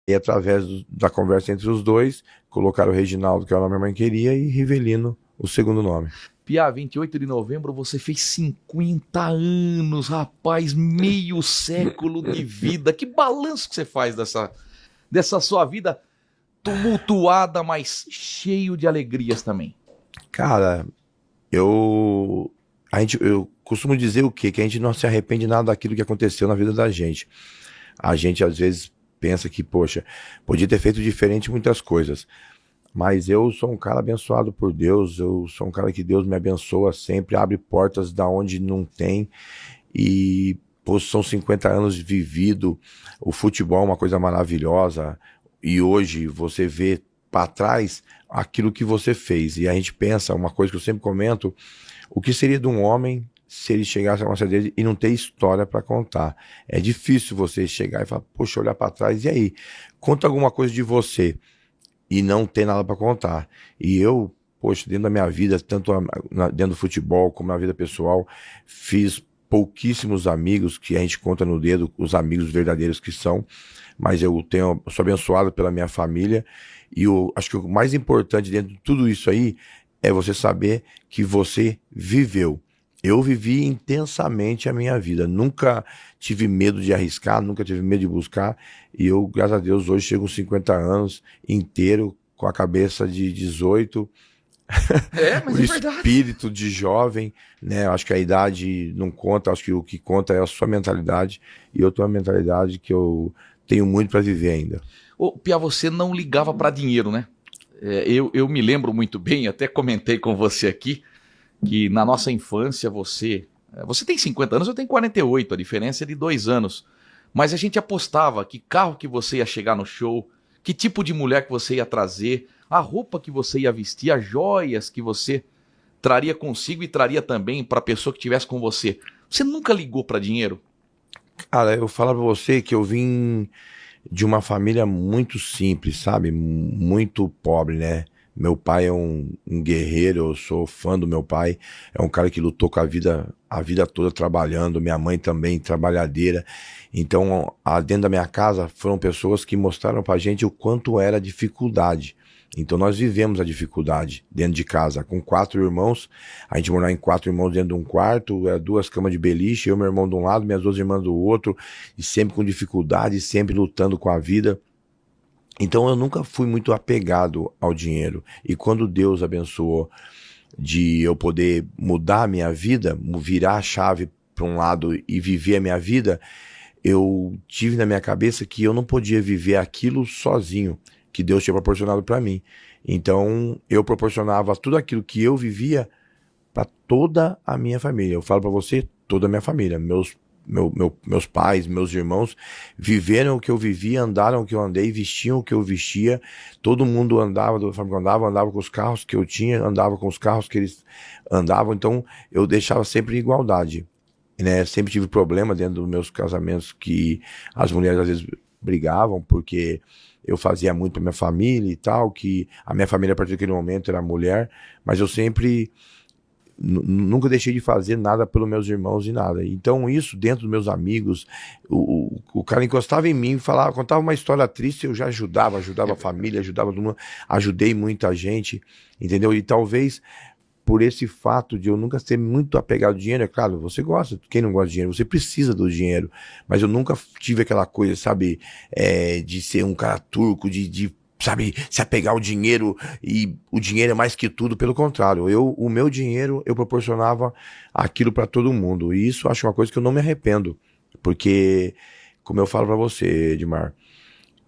E através da conversa entre os dois, colocaram o Reginaldo, que é o nome que a minha mãe queria, e Rivelino, o segundo nome. Piá, 28 de novembro você fez 50 anos, rapaz, meio século de vida. Que balanço que você faz dessa sua vida tumultuada, mas cheio de alegrias também? Cara, eu costumo dizer o quê? Que a gente não se arrepende nada daquilo que aconteceu na vida da gente. A gente às vezes pensa que, poxa, podia ter feito diferente muitas coisas. Mas eu sou um cara abençoado por Deus, eu sou um cara que Deus me abençoa sempre, abre portas da onde não tem. E pô, são 50 anos de vivido, o futebol é uma coisa maravilhosa. E hoje você vê para trás aquilo que você fez. E a gente pensa, uma coisa que eu sempre comento, o que seria de um homem se ele chegasse a uma certa idade e não ter história para contar? É difícil você chegar e falar, poxa, olhar para trás, e aí? Conta alguma coisa de você e não ter nada para contar. E eu, poxa, dentro da minha vida, tanto dentro do futebol como na vida pessoal, fiz pouquíssimos amigos que a gente conta no dedo, os amigos verdadeiros que são, mas sou abençoado pela minha família e eu acho que o mais importante dentro de tudo isso aí é você saber que você viveu. Eu vivi intensamente a minha vida, nunca tive medo de arriscar, nunca tive medo de buscar, e eu, graças a Deus, hoje chego aos 50 anos inteiro, com a cabeça de 18, É, o mas é verdade. espírito de jovem, né? Eu acho que a idade não conta, acho que o que conta é a sua mentalidade, e eu tenho uma mentalidade que eu tenho muito para viver ainda. Ô, Piá, você não ligava para dinheiro, né? Eu me lembro muito bem, até comentei com você aqui, que na nossa infância você tem 50 anos, eu tenho 48, a diferença é de 2 anos. Mas a gente apostava que carro que você ia chegar no show, que tipo de mulher que você ia trazer, a roupa que você ia vestir, as joias que você traria consigo e traria também para a pessoa que estivesse com você. Você nunca ligou para dinheiro? Cara, eu falo pra você que eu vim de uma família muito simples, sabe? Muito pobre, né? Meu pai é um guerreiro, eu sou fã do meu pai. É um cara que lutou com a vida toda trabalhando. Minha mãe também, trabalhadeira. Então, dentro da minha casa, foram pessoas que mostraram pra gente o quanto era a dificuldade. Então, nós vivemos a dificuldade dentro de casa. Com 4 irmãos, a gente morava em 4 irmãos dentro de um quarto, 2 camas de beliche, eu e meu irmão de um lado, minhas 2 irmãs do outro, e sempre com dificuldade, sempre lutando com a vida. Então eu nunca fui muito apegado ao dinheiro. E quando Deus abençoou de eu poder mudar a minha vida, virar a chave para um lado e viver a minha vida, eu tive na minha cabeça que eu não podia viver aquilo sozinho, que Deus tinha proporcionado para mim. Então eu proporcionava tudo aquilo que eu vivia para toda a minha família. Eu falo para você, toda a minha família, meus pais, meus irmãos viveram o que eu vivia, andaram o que eu andei, vestiam o que eu vestia. Todo mundo andava da forma que eu andava com os carros que eu tinha, andava com os carros que eles andavam. Então eu deixava sempre em igualdade, né? Sempre tive problema dentro dos meus casamentos que as mulheres às vezes brigavam porque eu fazia muito para minha família e tal, que a minha família a partir daquele momento era mulher, mas eu sempre nunca deixei de fazer nada pelos meus irmãos e nada. Então, isso dentro dos meus amigos, o cara encostava em mim, falava, contava uma história triste, eu já ajudava É a verdade. família, ajudava todo mundo, ajudei muita gente, entendeu? E talvez por esse fato de eu nunca ser muito apegado ao dinheiro, é claro, você gosta, quem não gosta de dinheiro, você precisa do dinheiro, mas eu nunca tive aquela coisa, sabe, de ser um cara turco, sabe, se apegar ao dinheiro e o dinheiro é mais que tudo, pelo contrário, o meu dinheiro eu proporcionava aquilo para todo mundo e isso eu acho uma coisa que eu não me arrependo, porque como eu falo para você, Edmar,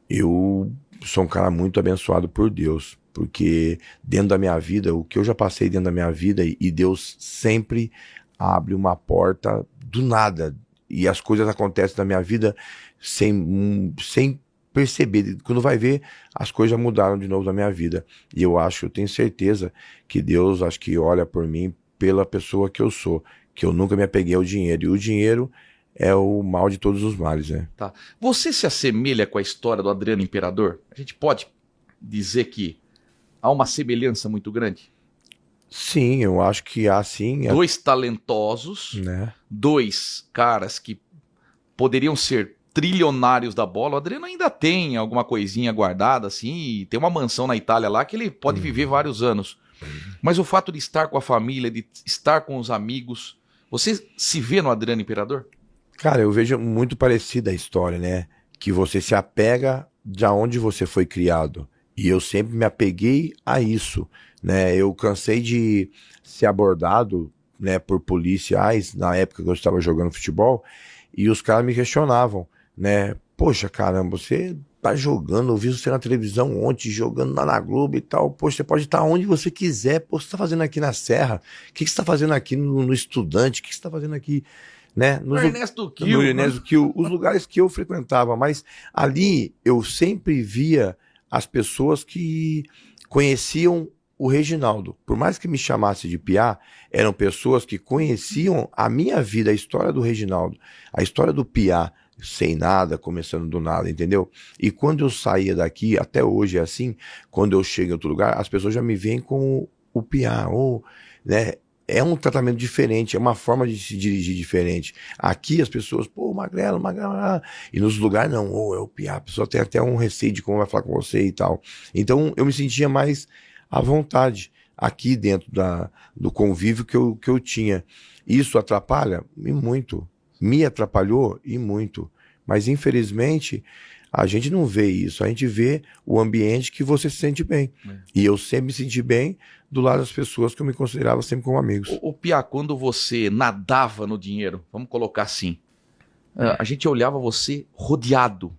eu sou um cara muito abençoado por Deus, porque dentro da minha vida, o que eu já passei dentro da minha vida, e Deus sempre abre uma porta do nada, e as coisas acontecem na minha vida sem perceber. Quando vai ver, as coisas já mudaram de novo na minha vida. E eu tenho certeza que Deus, acho que olha por mim pela pessoa que eu sou, que eu nunca me apeguei ao dinheiro. E o dinheiro é o mal de todos os males, né? Tá. Você se assemelha com a história do Adriano Imperador? A gente pode dizer que há uma semelhança muito grande? Sim, eu acho que há sim, Dois talentosos, né? dois caras que poderiam ser trilionários da bola, o Adriano ainda tem alguma coisinha guardada, assim, e tem uma mansão na Itália lá que ele pode viver vários anos. Mas o fato de estar com a família, de estar com os amigos, você se vê no Adriano Imperador? Cara, eu vejo muito parecida a história, né? Que você se apega de onde você foi criado. E eu sempre me apeguei a isso, né? Eu cansei de ser abordado, né, por policiais na época que eu estava jogando futebol e os caras me questionavam, né? Poxa, caramba, você tá jogando, eu vi você na televisão ontem, jogando lá na Globo e tal. Poxa, você pode estar onde você quiser. Pô, você tá fazendo aqui na Serra? O que você tá fazendo aqui no Estudante? O que você tá fazendo aqui, né? No Ernesto Kiel. No Ernesto Kiel, os lugares que eu frequentava. Mas ali eu sempre via as pessoas que conheciam o Reginaldo. Por mais que me chamasse de Piá, eram pessoas que conheciam a minha vida, a história do Reginaldo, a história do Piá, sem nada, começando do nada, entendeu? E quando eu saía daqui, até hoje é assim, quando eu chego em outro lugar, as pessoas já me veem como o Piá, ou, né? É um tratamento diferente, é uma forma de se dirigir diferente. Aqui as pessoas, pô, Magrelo, Magrelo, e nos lugares não, ou é o Piá, a pessoa tem até um receio de como vai falar com você e tal. Então eu me sentia mais à vontade aqui dentro do convívio que eu tinha. Isso atrapalha? E muito. Me atrapalhou e muito. Mas infelizmente a gente não vê isso, a gente vê o ambiente que você se sente bem. E eu sempre me senti bem do lado das pessoas que eu me considerava sempre como amigos. O Piá, quando você nadava no dinheiro, vamos colocar assim, a gente olhava você rodeado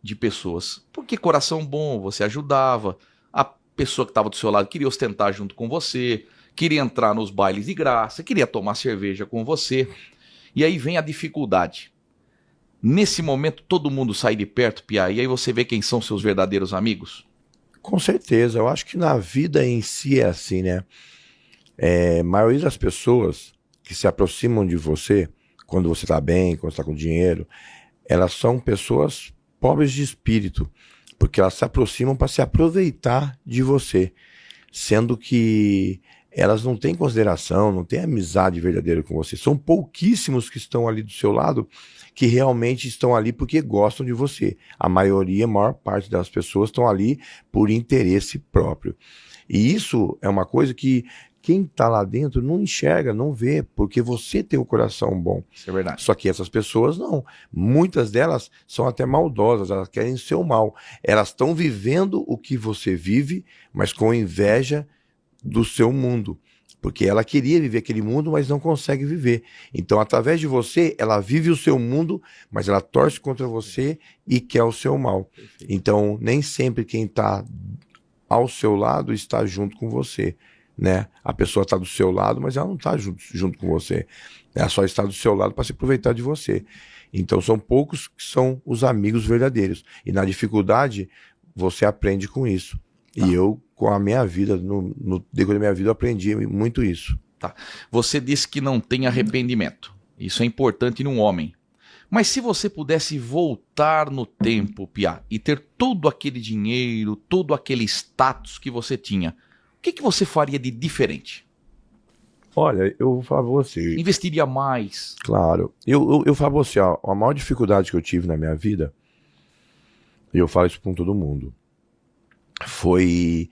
de pessoas. Porque coração bom, você ajudava, a pessoa que estava do seu lado queria ostentar junto com você, queria entrar nos bailes de graça, queria tomar cerveja com você. E aí vem a dificuldade. Nesse momento todo mundo sai de perto, Piá, e aí você vê quem são seus verdadeiros amigos? Com certeza, eu acho que na vida em si é assim, né? A maioria das pessoas que se aproximam de você, quando você está bem, quando está com dinheiro, elas são pessoas pobres de espírito, porque elas se aproximam para se aproveitar de você, sendo que elas não têm consideração, não têm amizade verdadeira com você. São pouquíssimos que estão ali do seu lado que realmente estão ali porque gostam de você. A maioria, a maior parte das pessoas estão ali por interesse próprio. E isso é uma coisa que quem está lá dentro não enxerga, não vê, porque você tem um coração bom. Isso é verdade. Só que essas pessoas não. Muitas delas são até maldosas, elas querem o seu mal. Elas estão vivendo o que você vive, mas com inveja do seu mundo, porque ela queria viver aquele mundo, mas não consegue viver. Então, através de você, ela vive o seu mundo, mas ela torce contra você e quer o seu mal. Então, nem sempre quem está ao seu lado está junto com você, né? A pessoa está do seu lado, mas ela não está junto com você. Ela só está do seu lado para se aproveitar de você. Então, são poucos que são os amigos verdadeiros. E na dificuldade, você aprende com isso. Tá. E eu, com a minha vida, no decorrer da minha vida, eu aprendi muito isso. Tá. Você disse que não tem arrependimento. Isso é importante num homem. Mas se você pudesse voltar no tempo, Piá, e ter todo aquele dinheiro, todo aquele status que você tinha, o que você faria de diferente? Olha, eu vou falar pra você. Investiria mais? Claro. Eu falo pra você, ó, a maior dificuldade que eu tive na minha vida, e eu falo isso com todo mundo, foi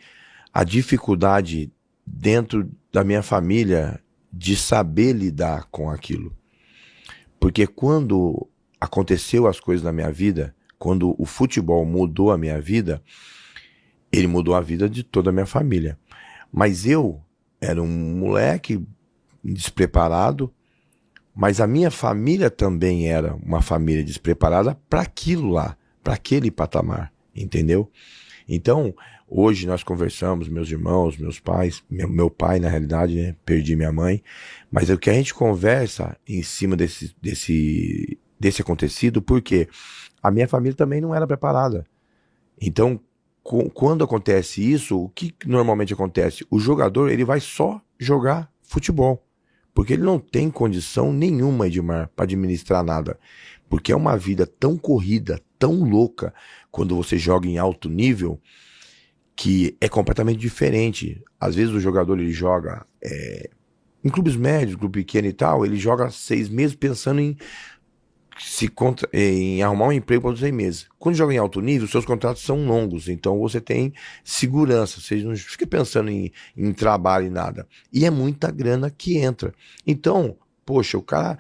a dificuldade dentro da minha família de saber lidar com aquilo. Porque quando aconteceu as coisas na minha vida, quando o futebol mudou a minha vida, ele mudou a vida de toda a minha família. Mas eu era um moleque despreparado, mas a minha família também era uma família despreparada para aquilo lá, para aquele patamar, entendeu? Então, hoje nós conversamos, meus irmãos, meus pais, meu pai, na realidade, né, perdi minha mãe, mas é o que a gente conversa em cima desse acontecido, porque a minha família também não era preparada. Então, quando acontece isso, o que normalmente acontece? O jogador, ele vai só jogar futebol, porque ele não tem condição nenhuma, Edmar, para administrar nada, porque é uma vida tão corrida, tão louca, quando você joga em alto nível, que é completamente diferente. Às vezes o jogador ele joga em clubes médios, clube pequeno e tal, ele joga 6 meses pensando em em arrumar um emprego para 6 meses. Quando joga em alto nível, seus contratos são longos, então você tem segurança, você não fica pensando em trabalho e nada. E é muita grana que entra. Então, poxa, o cara,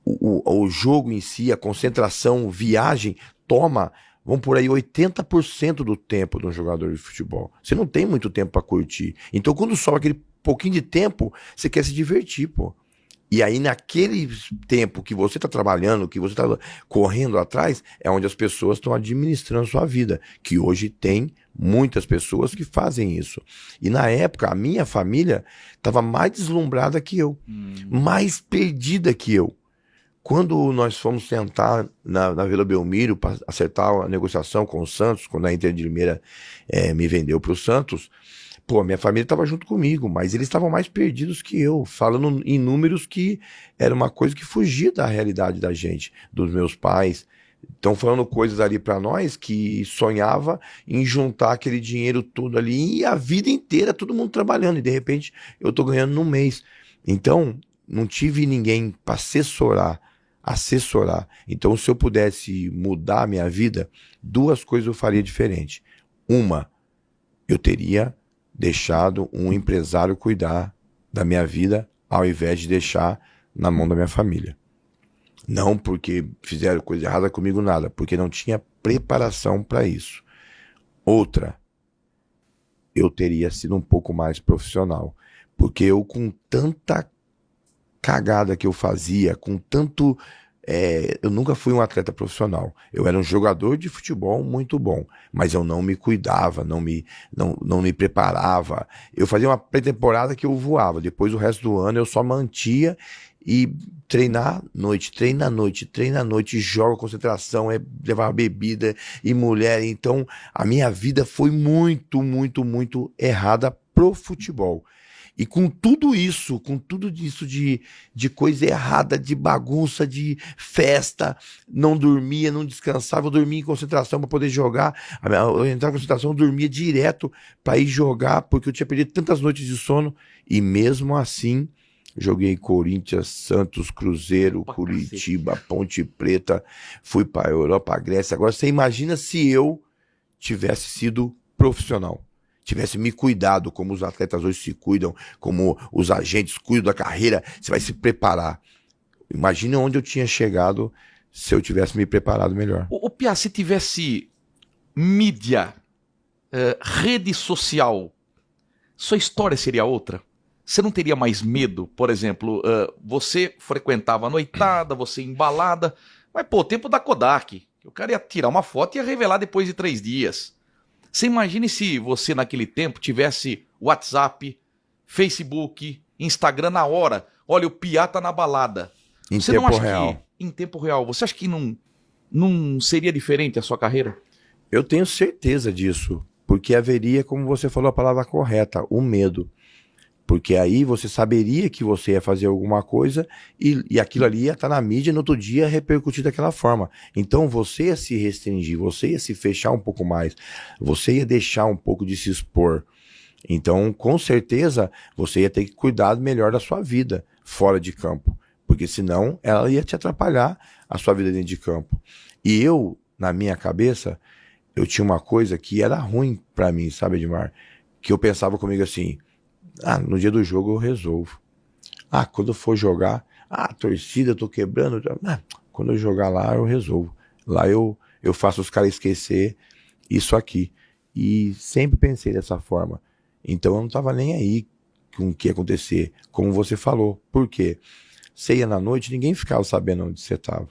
o jogo em si, a concentração, viagem, toma, vamos por aí, 80% do tempo de um jogador de futebol. Você não tem muito tempo para curtir. Então, quando sobra aquele pouquinho de tempo, você quer se divertir, pô. E aí, naquele tempo que você está trabalhando, que você está correndo atrás, é onde as pessoas estão administrando sua vida. Que hoje tem muitas pessoas que fazem isso. E na época, a minha família estava mais deslumbrada que eu, mais perdida que eu. Quando nós fomos sentar na Vila Belmiro para acertar a negociação com o Santos, quando a Inter de Limeira me vendeu para o Santos, pô, minha família estava junto comigo, mas eles estavam mais perdidos que eu, falando em números que era uma coisa que fugia da realidade da gente, dos meus pais. Estão falando coisas ali para nós que sonhava em juntar aquele dinheiro todo ali e a vida inteira todo mundo trabalhando e de repente eu tô ganhando num mês. Então, não tive ninguém para assessorar. Então, se eu pudesse mudar a minha vida, 2 coisas eu faria diferente. Uma, eu teria deixado um empresário cuidar da minha vida ao invés de deixar na mão da minha família. Não porque fizeram coisa errada comigo, nada, porque não tinha preparação para isso. Outra, eu teria sido um pouco mais profissional, porque eu com tanta cagada que eu fazia, com tanto... eu nunca fui um atleta profissional. Eu era um jogador de futebol muito bom, mas eu não me cuidava, não me preparava. Eu fazia uma pré-temporada que eu voava, depois o resto do ano eu só mantia e treina à noite, joga concentração, levar bebida e mulher. Então a minha vida foi muito, muito, muito errada pro futebol. E com tudo isso de coisa errada, de bagunça, de festa, não dormia, não descansava, eu dormia em concentração para poder jogar. Eu entrava em concentração, eu dormia direto para ir jogar, porque eu tinha perdido tantas noites de sono. E mesmo assim, joguei Corinthians, Santos, Cruzeiro, Curitiba, Ponte Preta, fui para a Europa, Grécia. Agora você imagina se eu tivesse sido profissional. Tivesse me cuidado como os atletas hoje se cuidam, como os agentes cuidam da carreira, você vai se preparar. Imagina onde eu tinha chegado se eu tivesse me preparado melhor. O Piá, se tivesse mídia, rede social, sua história seria outra? Você não teria mais medo? Por exemplo, você frequentava a noitada, você embalada, mas pô, tempo da Kodak, o cara ia tirar uma foto e ia revelar depois de 3 dias. Você imagine se você naquele tempo tivesse WhatsApp, Facebook, Instagram na hora. Olha, o Piá tá na balada. Você não acha real. Em tempo real, você acha que não seria diferente a sua carreira? Eu tenho certeza disso, porque haveria, como você falou a palavra correta, o medo. Porque aí você saberia que você ia fazer alguma coisa e aquilo ali ia estar na mídia e no outro dia repercutir daquela forma. Então você ia se restringir, você ia se fechar um pouco mais, você ia deixar um pouco de se expor. Então, com certeza, você ia ter que cuidar melhor da sua vida fora de campo. Porque senão ela ia te atrapalhar a sua vida dentro de campo. E eu, na minha cabeça, eu tinha uma coisa que era ruim pra mim, sabe, Edmar? Que eu pensava comigo assim... no dia do jogo eu resolvo. Quando eu for jogar, a torcida eu tô quebrando. Quando eu jogar lá eu resolvo. Lá eu faço os caras esquecer isso aqui. E sempre pensei dessa forma. Então eu não tava nem aí com o que ia acontecer. Como você falou. Por quê? Você ia na noite, ninguém ficava sabendo onde você tava.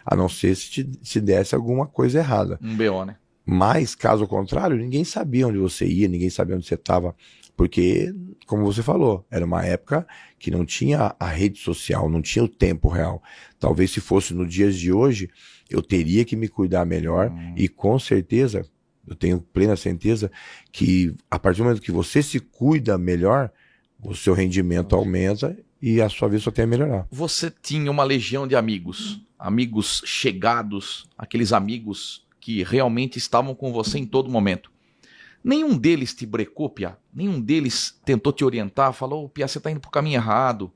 A não ser se desse alguma coisa errada. Um BO, né? Mas, caso contrário, ninguém sabia onde você ia, ninguém sabia onde você estava. Porque, como você falou, era uma época que não tinha a rede social, não tinha o tempo real. Talvez se fosse nos dias de hoje, eu teria que me cuidar melhor e com certeza, eu tenho plena certeza que a partir do momento que você se cuida melhor, o seu rendimento aumenta e a sua vida só tem a melhorar. Você tinha uma legião de amigos, amigos chegados, aqueles amigos que realmente estavam com você em todo momento. Nenhum deles te brecou, Piá? Nenhum deles tentou te orientar? Falou, Piá, você tá indo pro caminho errado.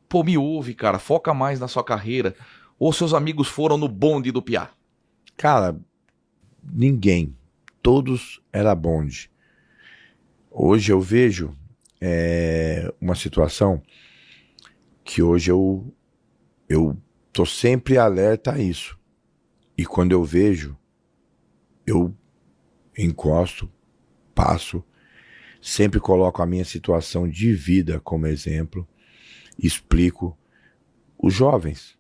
Pô, me ouve, cara, foca mais na sua carreira. Ou seus amigos foram no bonde do Piá? Cara, ninguém. Todos era bonde. Hoje eu vejo uma situação que hoje eu tô sempre alerta a isso. E quando eu vejo, eu encosto, passo, sempre coloco a minha situação de vida como exemplo, explico os jovens.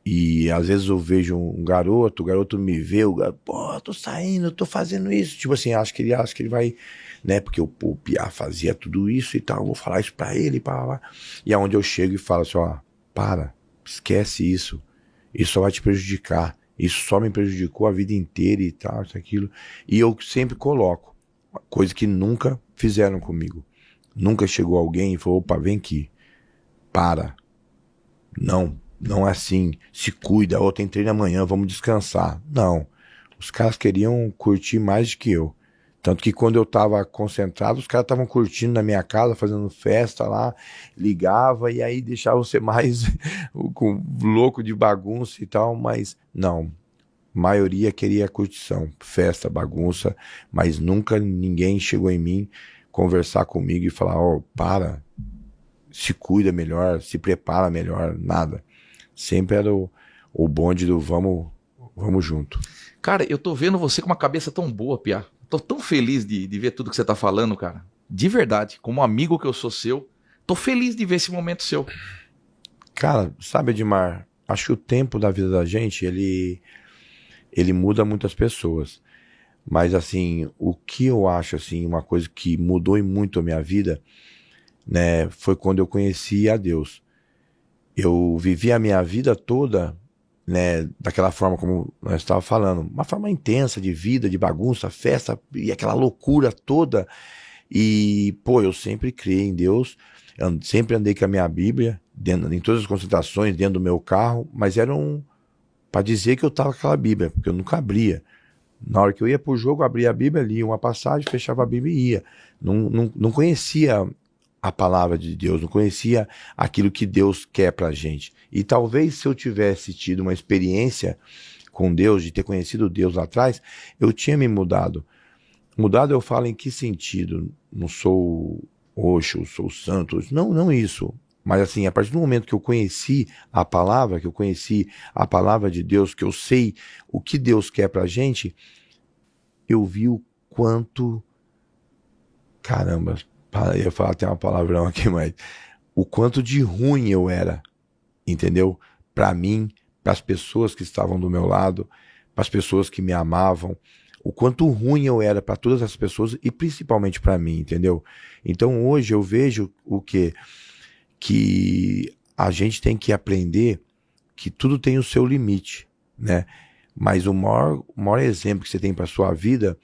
E às vezes eu vejo um garoto, o garoto me vê, pô, eu tô saindo, eu tô fazendo isso. Tipo assim, acho que ele vai, né? Porque o Piá fazia tudo isso e tal, eu vou falar isso pra ele, pá. E é onde eu chego e falo assim, ó, para, esquece isso. Isso só vai te prejudicar. Isso só me prejudicou a vida inteira e tal, isso, aquilo. E eu sempre coloco, coisa que nunca fizeram comigo. Nunca chegou alguém e falou, opa, vem aqui. Para. Não é assim, se cuida, ou tem treino amanhã, vamos descansar. Não, os caras queriam curtir mais do que eu. Tanto que quando eu tava concentrado, os caras estavam curtindo na minha casa, fazendo festa lá, ligava e aí deixava você mais louco de bagunça e tal, mas não. A maioria queria curtição, festa, bagunça, mas nunca ninguém chegou em mim conversar comigo e falar, ó, para, se cuida melhor, se prepara melhor, nada. Sempre era o bonde do vamos junto. Cara, eu tô vendo você com uma cabeça tão boa, Piá. Tô tão feliz de ver tudo que você tá falando, cara. De verdade, como amigo que eu sou seu, tô feliz de ver esse momento seu. Cara, sabe, Edmar, acho que o tempo da vida da gente, ele muda muitas pessoas. Mas, assim, o que eu acho, assim, uma coisa que mudou muito a minha vida, né, foi quando eu conheci a Deus. Eu vivi a minha vida toda, né, daquela forma como nós estávamos falando, uma forma intensa de vida, de bagunça, festa e aquela loucura toda. E, pô, eu sempre criei em Deus, eu sempre andei com a minha Bíblia, em todas as concentrações, dentro do meu carro, mas era para dizer que eu estava com aquela Bíblia, porque eu nunca abria. Na hora que eu ia pro jogo, eu abria a Bíblia, lia uma passagem, fechava a Bíblia e ia. Não conhecia a palavra de Deus, não conhecia aquilo que Deus quer pra gente. E talvez se eu tivesse tido uma experiência com Deus, de ter conhecido Deus lá atrás, eu tinha me mudado. Mudado eu falo em que sentido? Não sou Oxo, sou santo, não isso. Mas assim, a partir do momento que eu conheci a palavra, que eu conheci a palavra de Deus, que eu sei o que Deus quer pra gente, eu vi o quanto... Caramba, eu ia falar até uma palavrão aqui, mas o quanto de ruim eu era, entendeu? Para mim, para as pessoas que estavam do meu lado, para as pessoas que me amavam, o quanto ruim eu era para todas as pessoas e principalmente para mim, entendeu? Então hoje eu vejo o quê? Que a gente tem que aprender que tudo tem o seu limite, né? Mas o maior exemplo que você tem para sua vida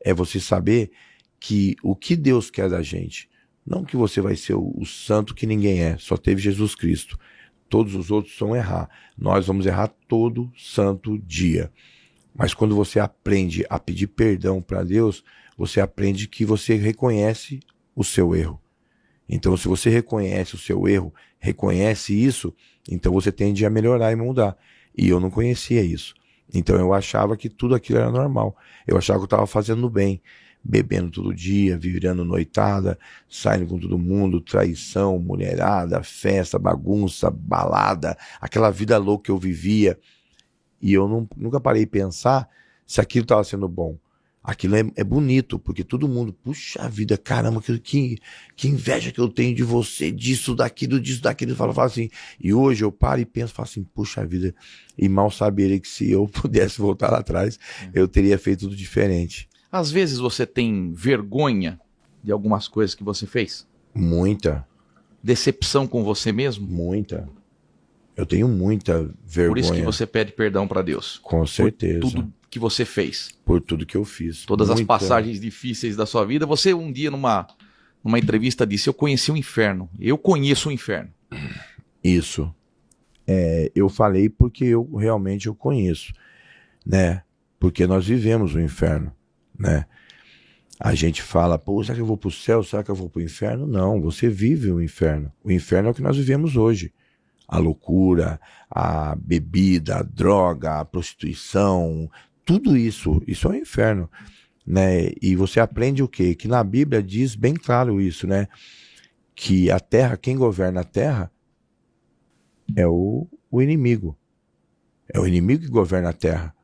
é você saber que o que Deus quer da gente, não que você vai ser o santo que ninguém é, só teve Jesus Cristo. Todos os outros vão errar. Nós vamos errar todo santo dia. Mas quando você aprende a pedir perdão para Deus, você aprende que você reconhece o seu erro. Então, se você reconhece o seu erro, reconhece isso, então você tende a melhorar e mudar. E eu não conhecia isso. Então eu achava que tudo aquilo era normal. Eu achava que eu estava fazendo bem. Bebendo todo dia, virando noitada, saindo com todo mundo, traição, mulherada, festa, bagunça, balada, aquela vida louca que eu vivia. E eu nunca parei de pensar se aquilo estava sendo bom. Aquilo é bonito, porque todo mundo, puxa vida, caramba, que inveja que eu tenho de você, disso, daquilo, eu falo assim. E hoje eu paro e penso, falo assim, puxa vida, e mal saberia que se eu pudesse voltar lá atrás, eu teria feito tudo diferente. Às vezes você tem vergonha de algumas coisas que você fez? Muita. Decepção com você mesmo? Muita. Eu tenho muita vergonha. Por isso que você pede perdão para Deus. Com certeza. Por tudo que você fez. Por tudo que eu fiz. Todas as passagens difíceis da sua vida. Você um dia numa entrevista disse, eu conheci o inferno. Eu conheço o inferno. Isso. Eu falei porque eu realmente conheço, né? Porque nós vivemos o inferno, né? A gente fala, pô, será que eu vou pro céu? Será que eu vou pro inferno? Não, você vive o inferno. O inferno é o que nós vivemos hoje. a loucura, a bebida, a droga, a prostituição, tudo isso é um inferno, né? E você aprende o quê? Que na Bíblia diz bem claro isso, né? Que a terra, quem governa a terra é o inimigo. É o inimigo que governa a terra.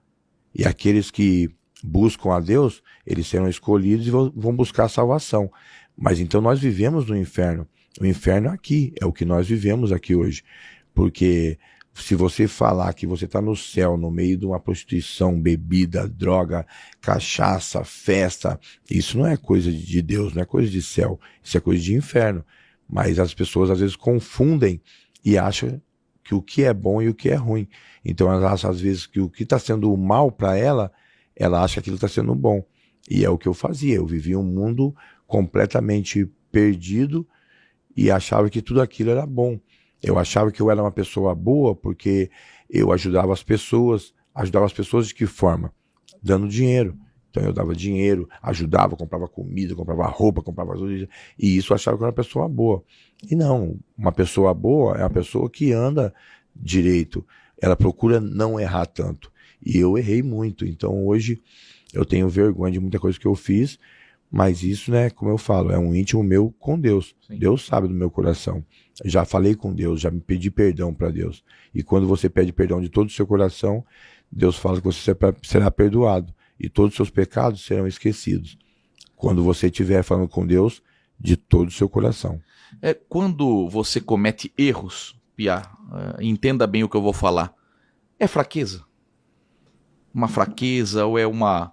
E aqueles que buscam a Deus, eles serão escolhidos e vão buscar a salvação. Mas então nós vivemos no inferno. O inferno é aqui, é o que nós vivemos aqui hoje. Porque se você falar que você está no céu, no meio de uma prostituição, bebida, droga, cachaça, festa, isso não é coisa de Deus, não é coisa de céu, isso é coisa de inferno. Mas as pessoas às vezes confundem e acham que o que é bom e o que é ruim. Então elas acham às vezes que o que está sendo mal para ela, ela acha que aquilo está sendo bom. E é o que eu fazia, eu vivia um mundo completamente perdido e achava que tudo aquilo era bom. Eu achava que eu era uma pessoa boa porque eu ajudava as pessoas de que forma? Dando dinheiro. Então eu dava dinheiro, ajudava, comprava comida, comprava roupa, comprava tudo isso, e isso eu achava que eu era uma pessoa boa. E não, uma pessoa boa é uma pessoa que anda direito, ela procura não errar tanto. E eu errei muito, então hoje eu tenho vergonha de muita coisa que eu fiz, mas isso, né, como eu falo, é um íntimo meu com Deus. Sim. Deus sabe do meu coração. Já falei com Deus, já me pedi perdão para Deus. E quando você pede perdão de todo o seu coração, Deus fala que você será perdoado e todos os seus pecados serão esquecidos. Quando você estiver falando com Deus de todo o seu coração. Quando você comete erros, Pia, entenda bem o que eu vou falar. É fraqueza? Uma fraqueza ou é uma